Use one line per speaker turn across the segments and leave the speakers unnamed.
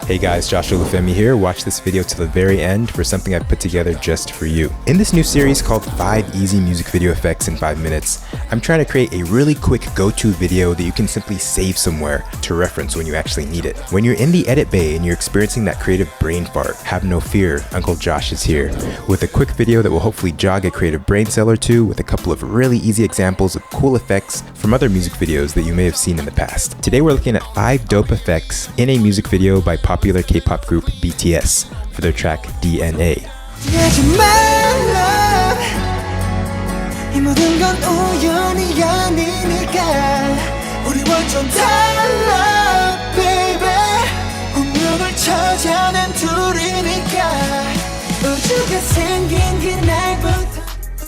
Hey guys, Joshua Lufemi here. Watch this video to the very end for something I've put together just for you. In this new series called 5 Easy Music Video Effects in 5 Minutes, I'm trying to create a really quick go-to video that you can simply save somewhere to reference when you actually need it. When you're in the edit bay and you're experiencing that creative brain fart, have no fear, Uncle Josh is here with a quick video that will hopefully jog a creative brain cell or two with a couple of really easy examples of cool effects from other music videos that you may have seen in the past. Today we're looking at 5 dope effects in a music video by popular K-pop group BTS for their track DNA.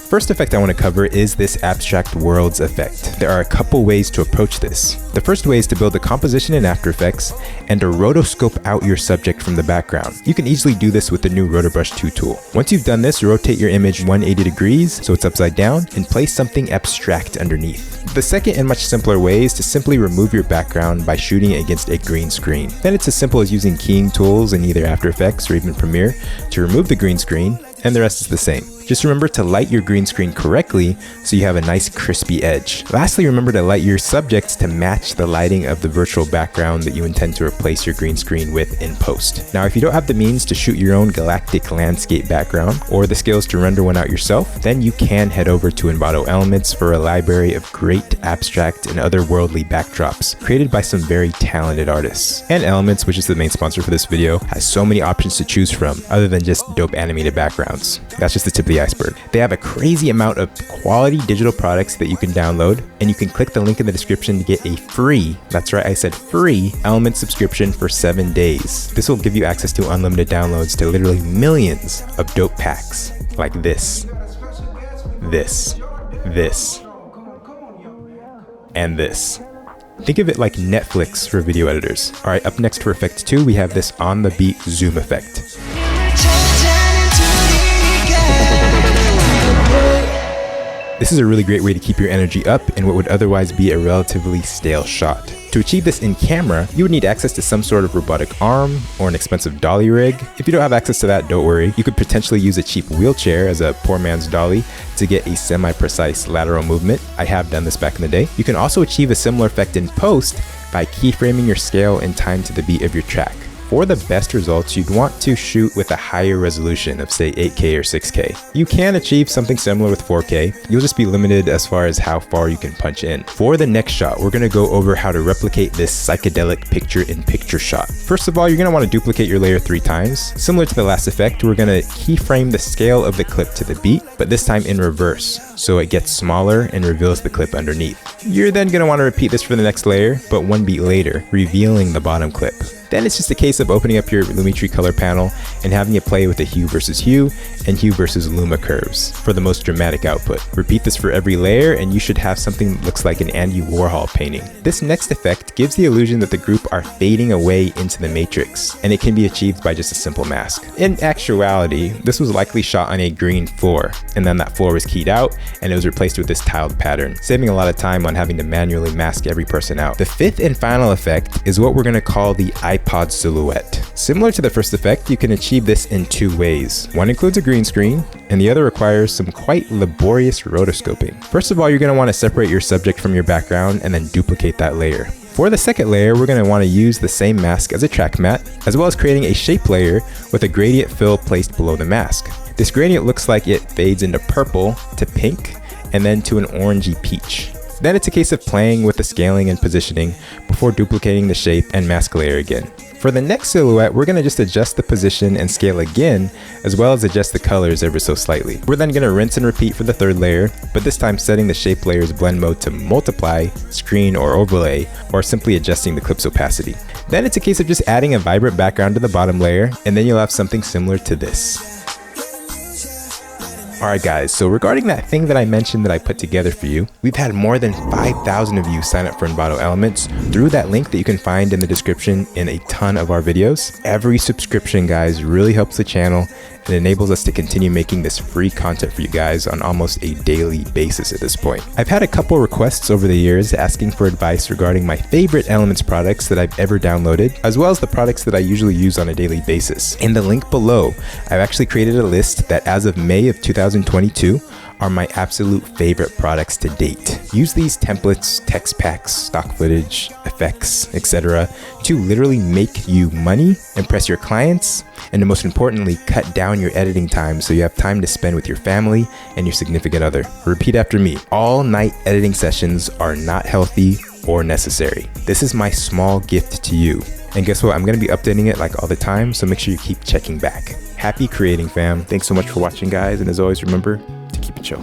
First effect I want to cover is this abstract worlds effect. There are a couple ways to approach this. The first way is to build a composition in After Effects and to rotoscope out your subject from the background. You can easily do this with the new Rotobrush 2 tool. Once you've done this, rotate your image 180 degrees so it's upside down and place something abstract underneath. The second and much simpler way is to simply remove your background by shooting it against a green screen. Then it's as simple as using keying tools in either After Effects or even Premiere to remove the green screen, and the rest is the same. Just remember to light your green screen correctly so you have a nice crispy edge. Lastly, remember to light your subjects to match the lighting of the virtual background that you intend to replace your green screen with in post. Now, if you don't have the means to shoot your own galactic landscape background or the skills to render one out yourself, then you can head over to Envato Elements for a library of great abstract and otherworldly backdrops created by some very talented artists. And Elements, which is the main sponsor for this video, has so many options to choose from other than just dope animated backgrounds. That's just the tip of the iceberg. They have a crazy amount of quality digital products that you can download, and you can click the link in the description to get a free, that's right, I said free, Element subscription for 7 days. This will give you access to unlimited downloads to literally millions of dope packs like this, and this. Think of it like Netflix for video editors. Alright, up next for effect 2, we have this on the beat zoom effect. This is a really great way to keep your energy up in what would otherwise be a relatively stale shot. To achieve this in camera, you would need access to some sort of robotic arm or an expensive dolly rig. If you don't have access to that, don't worry. You could potentially use a cheap wheelchair as a poor man's dolly to get a semi-precise lateral movement. I have done this back in the day. You can also achieve a similar effect in post by keyframing your scale in time to the beat of your track. For the best results, you'd want to shoot with a higher resolution of say 8K or 6K. You can achieve something similar with 4K, you'll just be limited as far as how far you can punch in. For the next shot, we're going to go over how to replicate this psychedelic picture-in-picture shot. First of all, you're going to want to duplicate your layer 3 times. Similar to the last effect, we're going to keyframe the scale of the clip to the beat, but this time in reverse, so it gets smaller and reveals the clip underneath. You're then going to want to repeat this for the next layer, but one beat later, revealing the bottom clip. Then it's just a case of opening up your Lumetri color panel and having it play with the hue versus hue and hue versus luma curves for the most dramatic output. Repeat this for every layer and you should have something that looks like an Andy Warhol painting. This next effect gives the illusion that the group are fading away into the matrix, and it can be achieved by just a simple mask. In actuality, this was likely shot on a green floor, and then that floor was keyed out and it was replaced with this tiled pattern, saving a lot of time on having to manually mask every person out. The fifth and final effect is what we're going to call the iPod silhouette. Similar to the first effect, you can achieve this in 2 ways. One includes a green screen, and the other requires some quite laborious rotoscoping. First of all, you're going to want to separate your subject from your background and then duplicate that layer. For the second layer, we're going to want to use the same mask as a track matte, as well as creating a shape layer with a gradient fill placed below the mask. This gradient looks like it fades into purple to pink, and then to an orangey peach. Then it's a case of playing with the scaling and positioning before duplicating the shape and mask layer again. For the next silhouette, we're going to just adjust the position and scale again, as well as adjust the colors ever so slightly. We're then going to rinse and repeat for the third layer, but this time setting the shape layer's blend mode to multiply, screen, or overlay, or simply adjusting the clip's opacity. Then it's a case of just adding a vibrant background to the bottom layer, and then you'll have something similar to this. Alright guys, so regarding that thing that I mentioned that I put together for you, we've had more than 5,000 of you sign up for Envato Elements through that link that you can find in the description in a ton of our videos. Every subscription, guys, really helps the channel and enables us to continue making this free content for you guys on almost a daily basis at this point. I've had a couple requests over the years asking for advice regarding my favorite Elements products that I've ever downloaded, as well as the products that I usually use on a daily basis. In the link below, I've actually created a list that as of May of 2022 are my absolute favorite products to date. Use these templates, text packs, stock footage, effects, etc. to literally make you money, impress your clients, and most importantly, cut down your editing time so you have time to spend with your family and your significant other. Repeat after me. All night editing sessions are not healthy or necessary. This is my small gift to you. And guess what? I'm gonna be updating it like all the time, so make sure you keep checking back. Happy creating, fam. Thanks so much for watching, guys. And as always, remember to keep it chill.